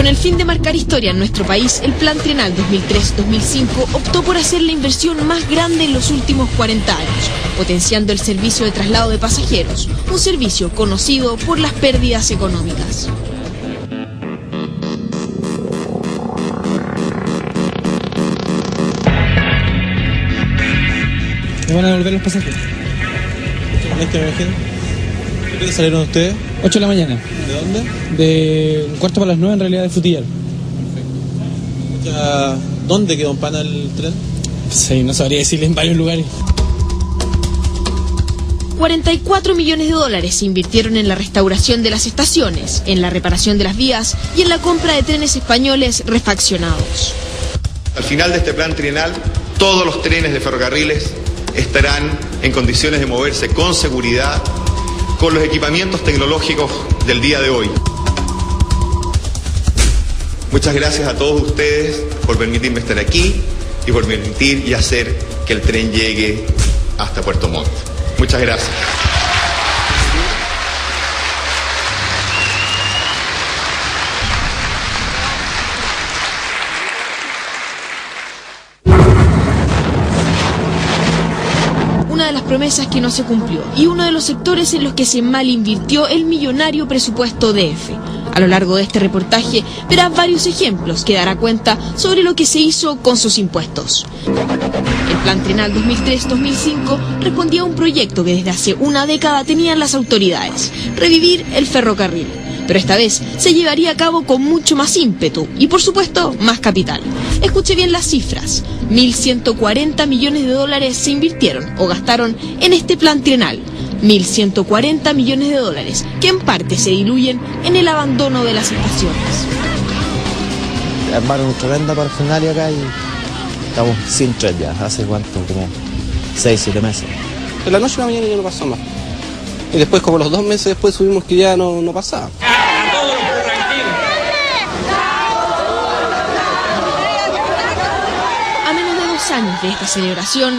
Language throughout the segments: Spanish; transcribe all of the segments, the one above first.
Con el fin de marcar historia en nuestro país, el Plan Trienal 2003-2005 optó por hacer la inversión más grande en los últimos 40 años, potenciando el servicio de traslado de pasajeros, un servicio conocido por las pérdidas económicas. ¿Me van a devolver los pasajes? Me imagino. ¿De qué salieron ustedes? 8 de la mañana. ¿De dónde? De un cuarto para las 9 en realidad, de Frutillar. Perfecto. ¿Dónde quedó en pana el tren? Sí, no sabría decirle, en varios lugares. 44 millones de dólares se invirtieron en la restauración de las estaciones, en la reparación de las vías y en la compra de trenes españoles refaccionados. Al final de este plan trienal, todos los trenes de ferrocarriles estarán en condiciones de moverse con seguridad, con los equipamientos tecnológicos del día de hoy. Muchas gracias a todos ustedes por permitirme estar aquí y por permitir y hacer que el tren llegue hasta Puerto Montt. Muchas gracias. Una de las promesas que no se cumplió y uno de los sectores en los que se mal invirtió el millonario presupuesto DF. A lo largo de este reportaje verá varios ejemplos que dará cuenta sobre lo que se hizo con sus impuestos. El Plan Trienal 2003-2005 respondía a un proyecto que desde hace una década tenían las autoridades: revivir el ferrocarril. Pero esta vez se llevaría a cabo con mucho más ímpetu y, por supuesto, más capital. Escuche bien las cifras. 1.140 millones de dólares se invirtieron o gastaron en este plan trienal. 1.140 millones de dólares, que en parte se diluyen en el abandono de las estaciones. Armaron una tremenda parafernalia acá y estamos sin tren ya. ¿Hace cuánto? Como 6, 7 meses. De la noche a la mañana ya no pasó más. Y después, como los 2 meses después, subimos que ya no pasaba. A menos de 2 años de esta celebración,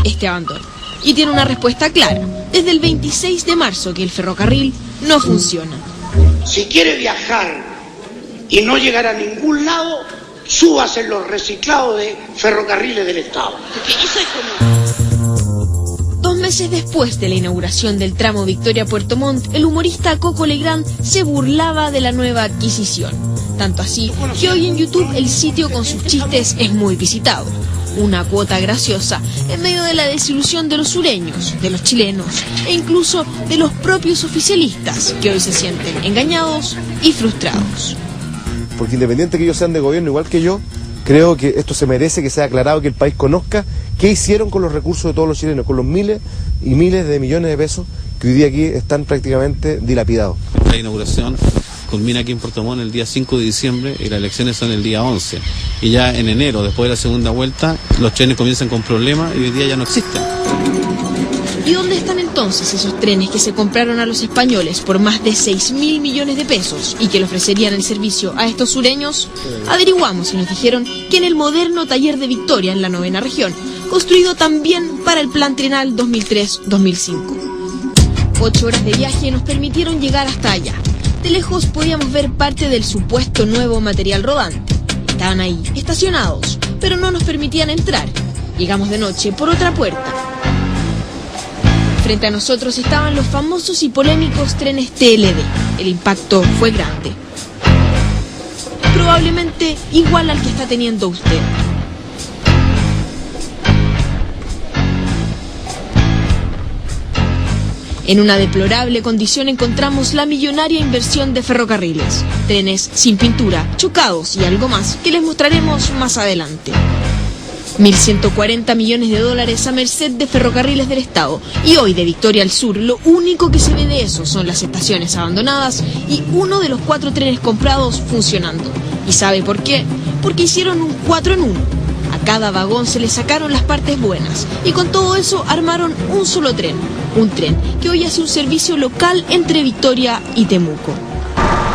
este abandono. Y tiene una respuesta clara. Desde el 26 de marzo que el ferrocarril no funciona. Si quiere viajar y no llegar a ningún lado, súbase en los reciclados de ferrocarriles del Estado. Eso es como... 2 meses después de la inauguración del tramo Victoria-Puerto Montt, el humorista Coco Legrand se burlaba de la nueva adquisición. Tanto así que hoy en YouTube el sitio con sus chistes es muy visitado. Una cuota graciosa en medio de la desilusión de los sureños, de los chilenos e incluso de los propios oficialistas, que hoy se sienten engañados y frustrados. Porque independiente que ellos sean de gobierno igual que yo, creo que esto se merece que sea aclarado, que el país conozca qué hicieron con los recursos de todos los chilenos, con los miles y miles de millones de pesos que hoy día aquí están prácticamente dilapidados. La inauguración culmina aquí en Puerto Montt el día 5 de diciembre y las elecciones son el día 11. Y ya en enero, después de la segunda vuelta, los trenes comienzan con problemas y hoy día ya no existen. ¿Y dónde están entonces esos trenes que se compraron a los españoles por más de 6.000 millones de pesos y que le ofrecerían el servicio a estos sureños? Averiguamos y nos dijeron que en el moderno taller de Victoria, en la 9ª región, construido también para el Plan Trienal 2003-2005. 8 horas de viaje nos permitieron llegar hasta allá. De lejos podíamos ver parte del supuesto nuevo material rodante. Estaban ahí, estacionados, pero no nos permitían entrar. Llegamos de noche por otra puerta. Frente a nosotros estaban los famosos y polémicos trenes TLD. El impacto fue grande. Probablemente igual al que está teniendo usted. En una deplorable condición encontramos la millonaria inversión de ferrocarriles, trenes sin pintura, chocados y algo más que les mostraremos más adelante. 1.140 millones de dólares a merced de ferrocarriles del Estado, y hoy de Victoria al Sur lo único que se ve de eso son las estaciones abandonadas y uno de los 4 trenes comprados funcionando. ¿Y sabe por qué? Porque hicieron un 4 en 1. A cada vagón se le sacaron las partes buenas y con todo eso armaron un solo tren. Un tren que hoy hace un servicio local entre Victoria y Temuco.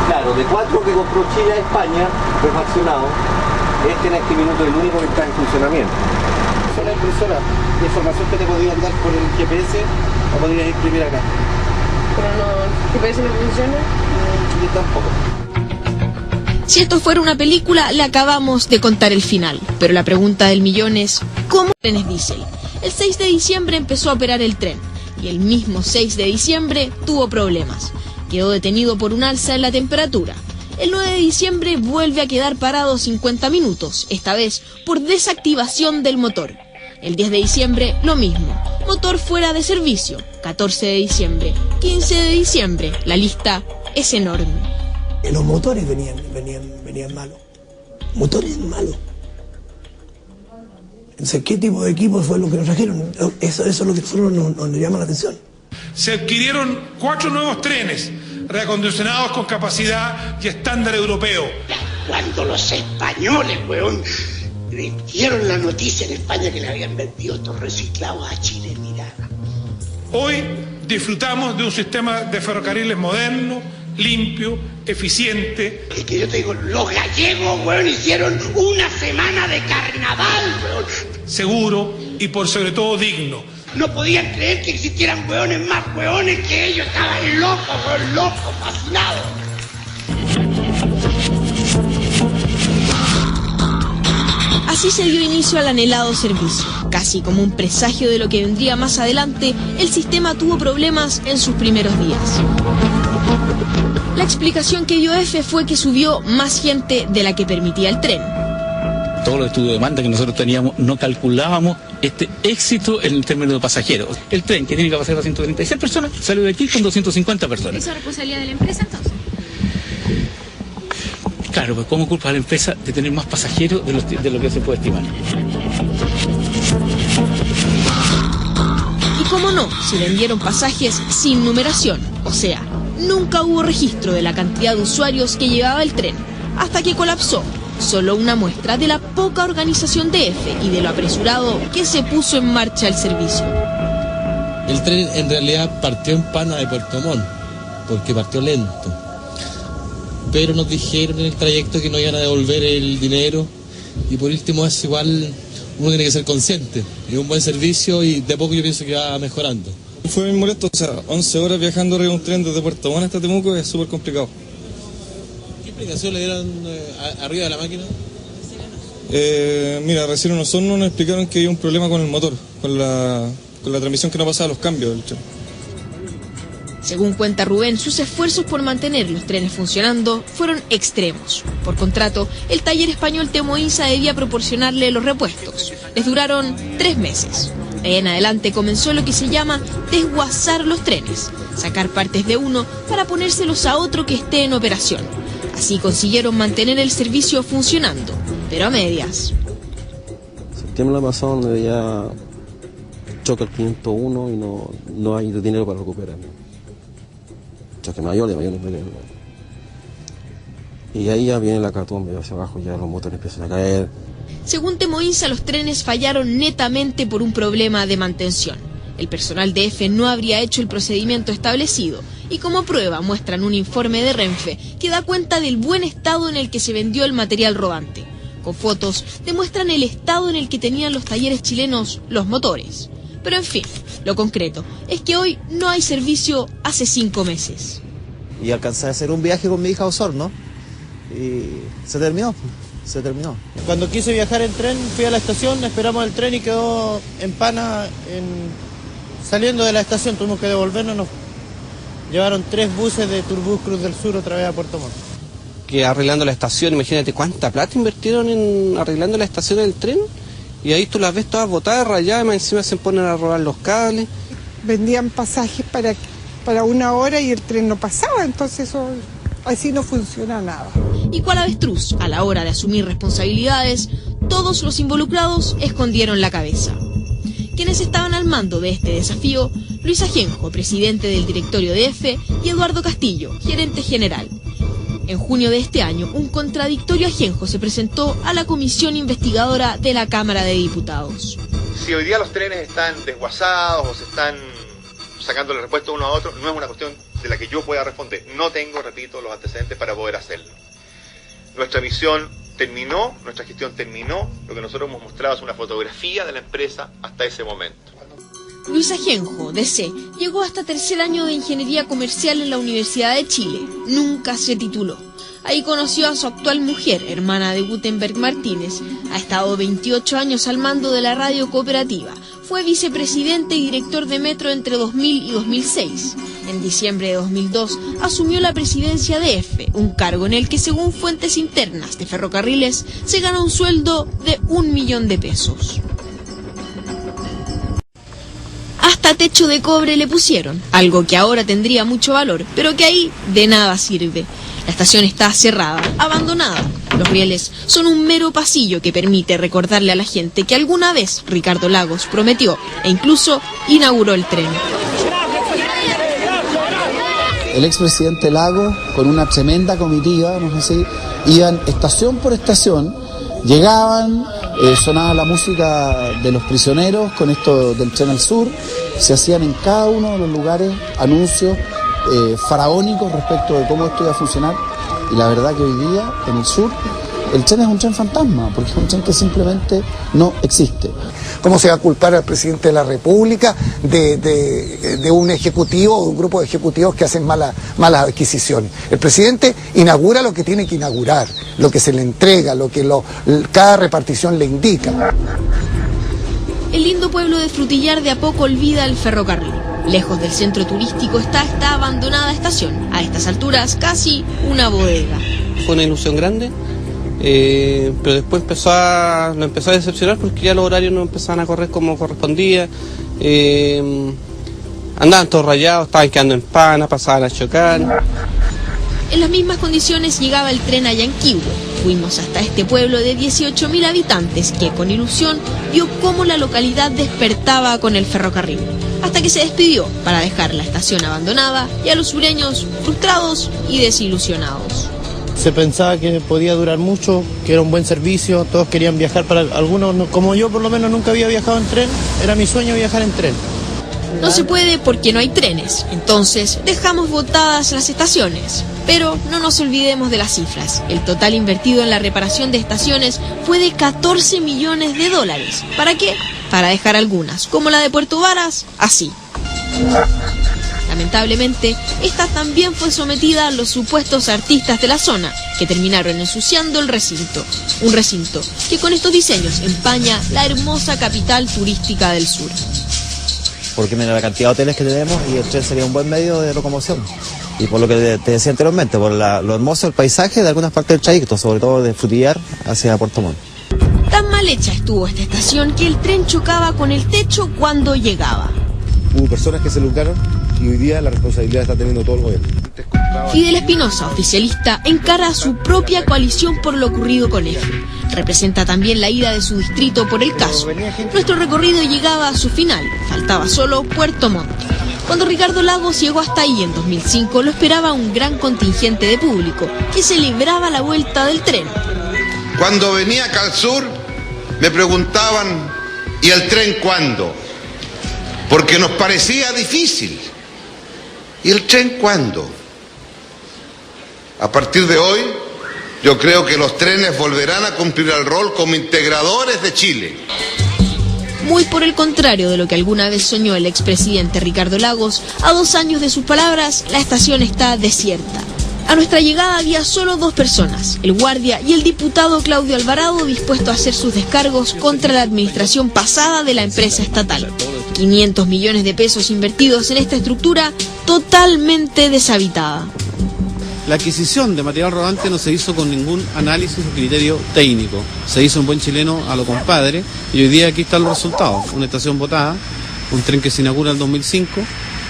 Claro, de 4 que compró Chile a España, refaccionado, este en este minuto es el único que está en funcionamiento. Son la impresora de información que te podrían dar por el GPS, la podrías imprimir acá. Pero no, ¿el GPS no funciona? Yo tampoco. Si esto fuera una película, le acabamos de contar el final. Pero la pregunta del millón es, ¿cómo trenes diésel? El 6 de diciembre empezó a operar el tren, y el mismo 6 de diciembre tuvo problemas. Quedó detenido por un alza en la temperatura. El 9 de diciembre vuelve a quedar parado 50 minutos, esta vez por desactivación del motor. El 10 de diciembre, lo mismo, motor fuera de servicio. 14 de diciembre, 15 de diciembre, la lista es enorme. Los motores venían malos, motores malos. Entonces, ¿qué tipo de equipo fue lo que nos trajeron? Eso es lo que nos llama la atención. Se adquirieron 4 nuevos trenes reacondicionados con capacidad y estándar europeo. Cuando los españoles, weón, dieron la noticia en España que le habían vendido estos reciclados a Chile, mirá. Hoy disfrutamos de un sistema de ferrocarriles moderno, limpio, eficiente. Es que yo te digo, los gallegos, weón, hicieron una semana de carnaval, weón. Seguro y por sobre todo digno. No podían creer que existieran weones más weones que ellos. Estaban locos, weón, locos, fascinados. Así se dio inicio al anhelado servicio. Casi como un presagio de lo que vendría más adelante, el sistema tuvo problemas en sus primeros días. La explicación que dio EFE fue que subió más gente de la que permitía el tren. Todos los estudios de demanda que nosotros teníamos, no calculábamos este éxito en el término de pasajeros. El tren, que tiene capacidad para 136 personas, salió de aquí con 250 personas. ¿Eso es responsabilidad de la empresa entonces? Claro, pues ¿cómo culpa a la empresa de tener más pasajeros de lo que se puede estimar? Y cómo no, si vendieron pasajes sin numeración, o sea, nunca hubo registro de la cantidad de usuarios que llevaba el tren, hasta que colapsó. Solo una muestra de la poca organización de EFE y de lo apresurado que se puso en marcha el servicio. El tren en realidad partió en Pana de Puerto Montt, porque partió lento. Pero nos dijeron en el trayecto que no iban a devolver el dinero, y por último es igual, uno tiene que ser consciente. Es un buen servicio y de poco yo pienso que va mejorando. Fue muy molesto, o sea, 11 horas viajando arriba de un tren desde Puerto Montt hasta Temuco es súper complicado. ¿Qué explicación le dieron arriba de la máquina? Mira, recién unos nos explicaron que había un problema con el motor, con la transmisión que no pasaba los cambios del tren. Según cuenta Rubén, sus esfuerzos por mantener los trenes funcionando fueron extremos. Por contrato, el taller español Temoinsa debía proporcionarle los repuestos. Les duraron 3 meses. De ahí en adelante comenzó lo que se llama desguazar los trenes, sacar partes de uno para ponérselos a otro que esté en operación. Así consiguieron mantener el servicio funcionando, pero a medias. Septiembre pasado donde ya choca el 501 y no hay dinero para recuperar. Choque mayor. Y ahí ya viene la catombe hacia abajo, ya los motores empiezan a caer. Según Temoinsa, los trenes fallaron netamente por un problema de mantención. El personal de EFE no habría hecho el procedimiento establecido y como prueba muestran un informe de Renfe que da cuenta del buen estado en el que se vendió el material rodante. Con fotos demuestran el estado en el que tenían los talleres chilenos los motores. Pero en fin, lo concreto es que hoy no hay servicio hace 5 meses. Y alcancé a hacer un viaje con mi hija a Osorno y se terminó. Cuando quise viajar en tren, fui a la estación, esperamos el tren y quedó en Pana, saliendo de la estación, tuvimos que devolvernos, nos llevaron 3 buses de Turbus Cruz del Sur otra vez a Puerto Montt. Que arreglando la estación, imagínate cuánta plata invirtieron en arreglando la estación del tren, y ahí tú las ves todas botadas, rayadas, más encima se ponen a robar los cables. Vendían pasajes para 1 hora y el tren no pasaba, entonces eso así no funciona nada. Y cual avestruz, a la hora de asumir responsabilidades, todos los involucrados escondieron la cabeza. Quienes estaban al mando de este desafío, Luis Ajenjo, presidente del directorio de EFE, y Eduardo Castillo, gerente general. En junio de este año, un contradictorio Ajenjo se presentó a la comisión investigadora de la Cámara de Diputados. Si hoy día los trenes están desguazados o se están sacando el repuesto uno a otro, no es una cuestión de la que yo pueda responder. No tengo, repito, los antecedentes para poder hacerlo. Nuestra misión terminó, nuestra gestión terminó, lo que nosotros hemos mostrado es una fotografía de la empresa hasta ese momento. Luis Ajenjo, DC, llegó hasta 3er año de Ingeniería Comercial en la Universidad de Chile. Nunca se tituló. Ahí conoció a su actual mujer, hermana de Gutenberg Martínez. Ha estado 28 años al mando de la radio cooperativa. Fue vicepresidente y director de Metro entre 2000 y 2006. En diciembre de 2002 asumió la presidencia de EFE, un cargo en el que, según fuentes internas de Ferrocarriles, se gana un sueldo de 1 millón de pesos. Hasta techo de cobre le pusieron, algo que ahora tendría mucho valor, pero que ahí de nada sirve. La estación está cerrada, abandonada. Los rieles son un mero pasillo que permite recordarle a la gente que alguna vez Ricardo Lagos prometió e incluso inauguró el tren. El expresidente Lagos, con una tremenda comitiva, vamos a decir, iban estación por estación, llegaban, sonaba la música de los prisioneros con esto del tren al sur, se hacían en cada uno de los lugares anuncios faraónicos respecto de cómo esto iba a funcionar, y la verdad que hoy día en el sur el tren es un tren fantasma, porque es un tren que simplemente no existe. ¿Cómo se va a culpar al presidente de la República de un ejecutivo o un grupo de ejecutivos que hacen malas adquisiciones? El presidente inaugura lo que tiene que inaugurar, lo que se le entrega, lo que cada repartición le indica. El lindo pueblo de Frutillar de a poco olvida el ferrocarril. Lejos del centro turístico está esta abandonada estación, a estas alturas casi una bodega. Fue una ilusión grande, pero después lo empezó a decepcionar porque ya los horarios no empezaban a correr como correspondía. Andaban todos rayados, estaban quedando en pana, pasaban a chocar. En las mismas condiciones llegaba el tren a Yanquihue. Fuimos hasta este pueblo de 18.000 habitantes que, con ilusión, vio cómo la localidad despertaba con el ferrocarril. Hasta que se despidió para dejar la estación abandonada y a los sureños frustrados y desilusionados. Se pensaba que podía durar mucho, que era un buen servicio, todos querían viajar, para algunos, como yo por lo menos nunca había viajado en tren, era mi sueño viajar en tren. No se puede porque no hay trenes, entonces dejamos botadas las estaciones. Pero no nos olvidemos de las cifras. El total invertido en la reparación de estaciones fue de 14 millones de dólares. ¿Para qué? Para dejar algunas, como la de Puerto Varas, así. Lamentablemente, esta también fue sometida a los supuestos artistas de la zona, que terminaron ensuciando el recinto. Un recinto que con estos diseños empaña la hermosa capital turística del sur. Porque mira la cantidad de hoteles que tenemos y el tren sería un buen medio de locomoción. Y por lo que te decía anteriormente, por lo hermoso del paisaje de algunas partes del trayecto, sobre todo de Frutillar hacia Puerto Montt. Tan mal hecha estuvo esta estación que el tren chocaba con el techo cuando llegaba. Hubo personas que se lucraron y hoy día la responsabilidad está teniendo todo el gobierno. Fidel Espinosa, oficialista, encara a su propia coalición por lo ocurrido con EFE. Representa también la ida de su distrito por el caso. Nuestro recorrido llegaba a su final, faltaba solo Puerto Montt. Cuando Ricardo Lagos llegó hasta ahí en 2005, lo esperaba un gran contingente de público que celebraba la vuelta del tren. Cuando venía acá al sur, me preguntaban, ¿y el tren cuándo? Porque nos parecía difícil. ¿Y el tren cuándo? A partir de hoy, yo creo que los trenes volverán a cumplir el rol como integradores de Chile. Muy por el contrario de lo que alguna vez soñó el expresidente Ricardo Lagos, a 2 años de sus palabras, la estación está desierta. A nuestra llegada había solo 2 personas, el guardia y el diputado Claudio Alvarado, dispuesto a hacer sus descargos contra la administración pasada de la empresa estatal. 500 millones de pesos invertidos en esta estructura totalmente deshabitada. La adquisición de material rodante no se hizo con ningún análisis o criterio técnico. Se hizo en buen chileno a lo compadre y hoy día aquí está el resultado. Una estación botada, un tren que se inaugura en 2005,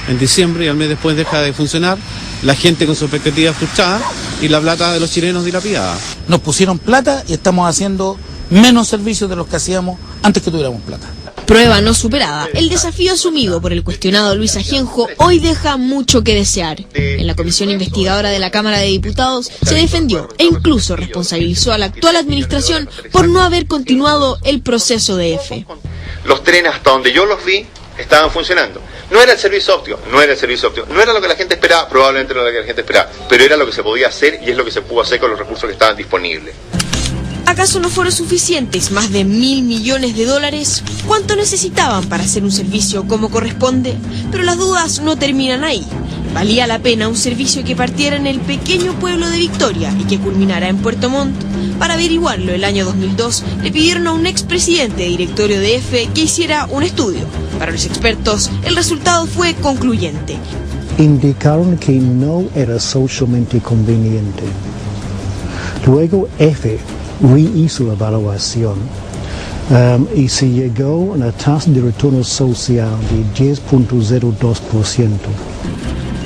en diciembre, y al mes después deja de funcionar, la gente con su expectativa frustrada y la plata de los chilenos dilapidada. Nos pusieron plata y estamos haciendo menos servicios de los que hacíamos antes que tuviéramos plata. Prueba no superada, el desafío asumido por el cuestionado Luis Ajenjo hoy deja mucho que desear. En la comisión investigadora de la Cámara de Diputados se defendió e incluso responsabilizó a la actual administración por no haber continuado el proceso de EFE. Los trenes, hasta donde yo los vi, estaban funcionando. No era el servicio óptimo, no era lo que la gente esperaba, probablemente no era lo que la gente esperaba, pero era lo que se podía hacer y es lo que se pudo hacer con los recursos que estaban disponibles. ¿Acaso no fueron suficientes más de $1.000 millones? ¿Cuánto necesitaban para hacer un servicio como corresponde? Pero las dudas no terminan ahí. ¿Valía la pena un servicio que partiera en el pequeño pueblo de Victoria y que culminara en Puerto Montt? Para averiguarlo, el año 2002 le pidieron a un expresidente de directorio de EFE que hiciera un estudio. Para los expertos, el resultado fue concluyente. Indicaron que no era socialmente conveniente. Luego EFE rehizo la evaluación y se llegó a una tasa de retorno social de 10.02%.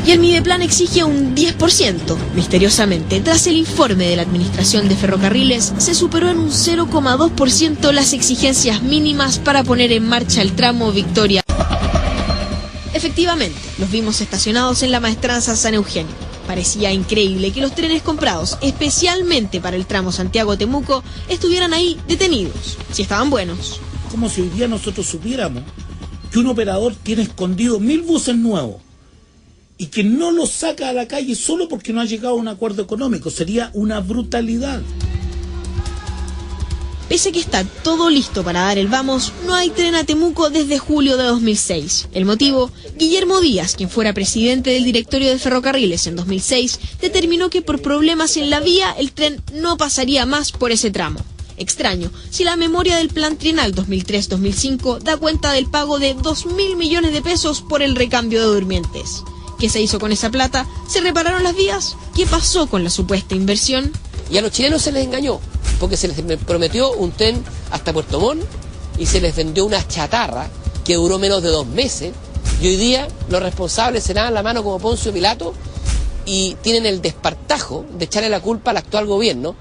Y el Mideplan exige un 10%. Misteriosamente, tras el informe de la Administración de Ferrocarriles, se superó en un 0,2% las exigencias mínimas para poner en marcha el tramo Victoria. Efectivamente, los vimos estacionados en la Maestranza San Eugenio. Parecía increíble que los trenes comprados especialmente para el tramo Santiago-Temuco estuvieran ahí detenidos, si estaban buenos. Como si hoy día nosotros supiéramos que un operador tiene escondido 1000 buses nuevos y que no los saca a la calle solo porque no ha llegado a un acuerdo económico. Sería una brutalidad. Pese a que está todo listo para dar el vamos, no hay tren a Temuco desde julio de 2006. El motivo, Guillermo Díaz, quien fuera presidente del directorio de Ferrocarriles en 2006, determinó que por problemas en la vía el tren no pasaría más por ese tramo. Extraño, si la memoria del plan trienal 2003-2005 da cuenta del pago de 2.000 millones de pesos por el recambio de durmientes. ¿Qué se hizo con esa plata? ¿Se repararon las vías? ¿Qué pasó con la supuesta inversión? Y a los chilenos se les engañó, porque se les prometió un tren hasta Puerto Montt y se les vendió una chatarra que duró menos de 2 meses, y hoy día los responsables se lavan la mano como Poncio Pilato y tienen el despartajo de echarle la culpa al actual gobierno.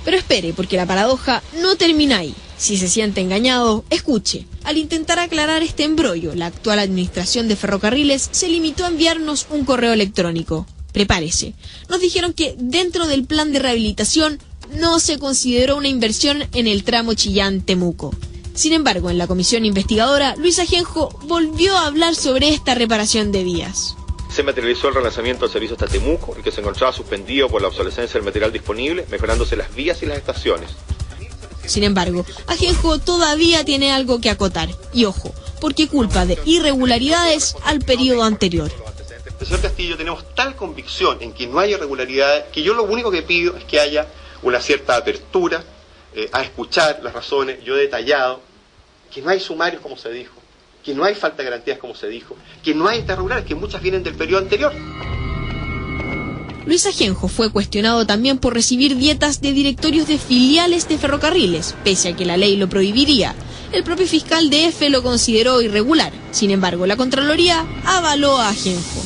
Pero espere, porque la paradoja no termina ahí. Si se siente engañado, escuche. Al intentar aclarar este embrollo, la actual administración de Ferrocarriles se limitó a enviarnos un correo electrónico. Prepárese. Nos dijeron que dentro del plan de rehabilitación no se consideró una inversión en el tramo Chillán-Temuco. Sin embargo, en la comisión investigadora, Luis Ajenjo volvió a hablar sobre esta reparación de vías. Se materializó el relanzamiento del servicio hasta Temuco, el que se encontraba suspendido por la obsolescencia del material disponible, mejorándose las vías y las estaciones. Sin embargo, Ajenjo todavía tiene algo que acotar. Y ojo, porque culpa de irregularidades al periodo anterior. Señor Castillo, tenemos tal convicción en que no hay irregularidades que yo lo único que pido es que haya una cierta apertura a escuchar las razones. Yo he detallado que no hay sumarios como se dijo, que no hay falta de garantías como se dijo, que no hay irregularidades, que muchas vienen del periodo anterior. Luis Ajenjo fue cuestionado también por recibir dietas de directorios de filiales de Ferrocarriles, pese a que la ley lo prohibiría. El propio fiscal de EFE lo consideró irregular. Sin embargo, la Contraloría avaló a Ajenjo.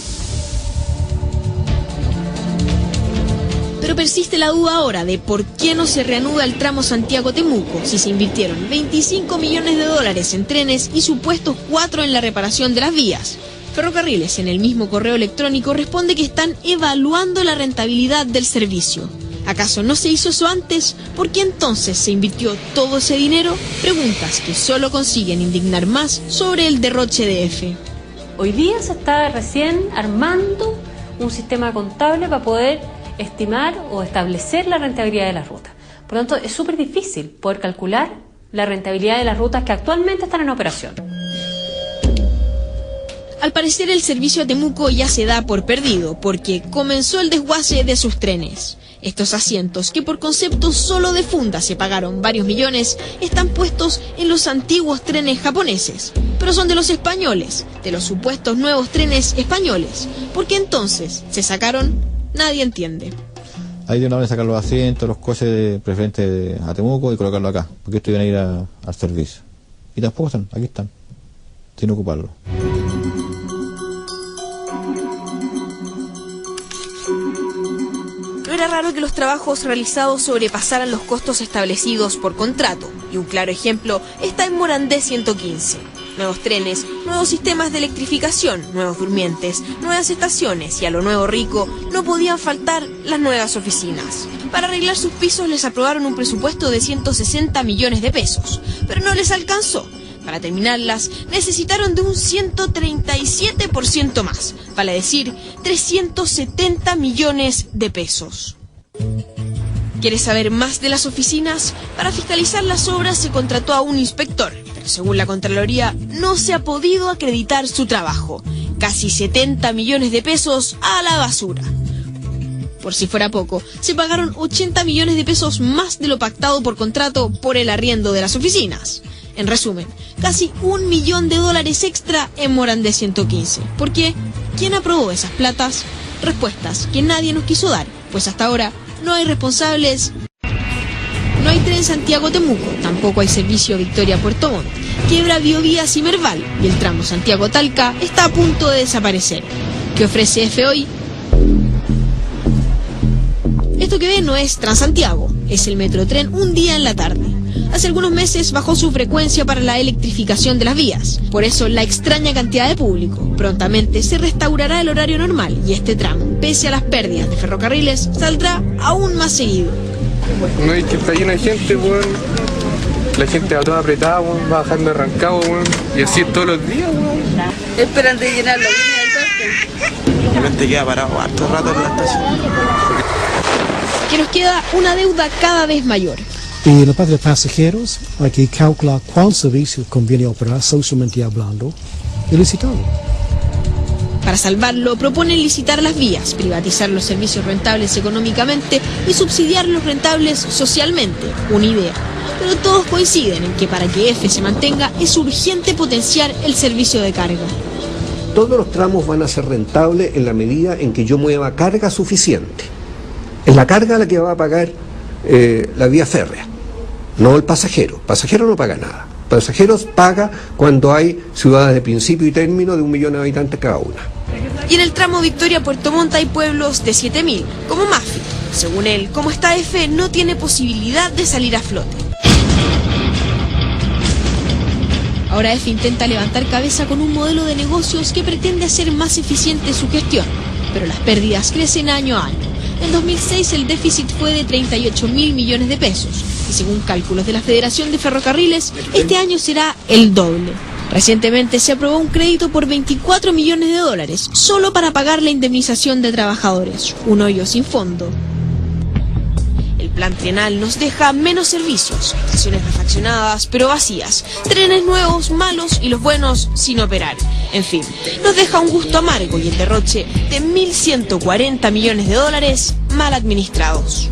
Pero persiste la duda ahora de por qué no se reanuda el tramo Santiago-Temuco si se invirtieron 25 millones de dólares en trenes y supuestos 4 en la reparación de las vías. Ferrocarriles, en el mismo correo electrónico, responde que están evaluando la rentabilidad del servicio. ¿Acaso no se hizo eso antes? ¿Por qué entonces se invirtió todo ese dinero? Preguntas que solo consiguen indignar más sobre el derroche de EFE. Hoy día se está recién armando un sistema contable para poder estimar o establecer la rentabilidad de las rutas. Por lo tanto, es súper difícil poder calcular la rentabilidad de las rutas que actualmente están en operación. Al parecer, el servicio a Temuco ya se da por perdido, porque comenzó el desguace de sus trenes. Estos asientos, que por concepto solo de funda se pagaron varios millones, están puestos en los antiguos trenes japoneses. Pero son de los españoles, de los supuestos nuevos trenes españoles. ¿Por qué entonces se sacaron? Nadie entiende. Ahí de una vez sacar los asientos, los coches preferentes a Temuco y colocarlo acá, porque estos iban a ir al servicio. Y tampoco están, aquí están, sin ocuparlo. No era raro que los trabajos realizados sobrepasaran los costos establecidos por contrato, y un claro ejemplo está en Morandé 115. Nuevos trenes, nuevos sistemas de electrificación, nuevos durmientes, nuevas estaciones y a lo nuevo rico no podían faltar las nuevas oficinas. Para arreglar sus pisos les aprobaron un presupuesto de 160 millones de pesos, pero no les alcanzó. Para terminarlas necesitaron de un 137% más, vale decir 370 millones de pesos. ¿Quieres saber más de las oficinas? Para fiscalizar las obras se contrató a un inspector, pero según la Contraloría no se ha podido acreditar su trabajo. casi 70 millones de pesos a la basura. Por si fuera poco, se pagaron 80 millones de pesos más de lo pactado por contrato por el arriendo de las oficinas. En resumen, casi $1 millón extra en Morandé 115. ¿Por qué? ¿Quién aprobó esas platas? Respuestas que nadie nos quiso dar, pues hasta ahora no hay responsables. No hay tren Santiago-Temuco, tampoco hay servicio Victoria-Puerto Montt, quiebra Biovías y Merval, y el tramo Santiago-Talca está a punto de desaparecer. ¿Qué ofrece EFE hoy? Esto que ve no es Transantiago, es el Metrotren un día en la tarde. Hace algunos meses bajó su frecuencia para la electrificación de las vías, por eso la extraña cantidad de público. Prontamente se restaurará el horario normal y este tramo, pese a las pérdidas de ferrocarriles, saldrá aún más seguido. No es que está lleno de gente, weón. La gente va toda apretada, weón, va bajando arrancado, weón. Y así todos los días, weón. Esperan de llenar la línea del parque. Realmente queda parado harto rato en la estación. Que nos queda una deuda cada vez mayor. Y en la parte de pasajeros hay que calcular cuál servicio conviene operar socialmente hablando y licitarlo. Para salvarlo, proponen licitar las vías, privatizar los servicios rentables económicamente y subsidiar los rentables socialmente, una idea. Pero todos coinciden en que para que EFE se mantenga es urgente potenciar el servicio de carga. Todos los tramos van a ser rentables en la medida en que yo mueva carga suficiente. Es la carga la que va a pagar la vía férrea, no el pasajero. El pasajero no paga nada. El pasajero paga cuando hay ciudades de principio y término de 1 millón de habitantes cada una. Y en el tramo Victoria-Puerto Montt hay pueblos de 7.000, como Mafi. Según él, como está EFE, no tiene posibilidad de salir a flote. Ahora EFE intenta levantar cabeza con un modelo de negocios que pretende hacer más eficiente su gestión, pero las pérdidas crecen año a año. En 2006 el déficit fue de 38.000 millones de pesos y según cálculos de la Federación de Ferrocarriles, este año será el doble. Recientemente se aprobó un crédito por $24 millones solo para pagar la indemnización de trabajadores, un hoyo sin fondo. El plan trienal nos deja menos servicios, estaciones refaccionadas pero vacías, trenes nuevos, malos y los buenos sin operar. En fin, nos deja un gusto amargo y el derroche de $1.140 millones mal administrados.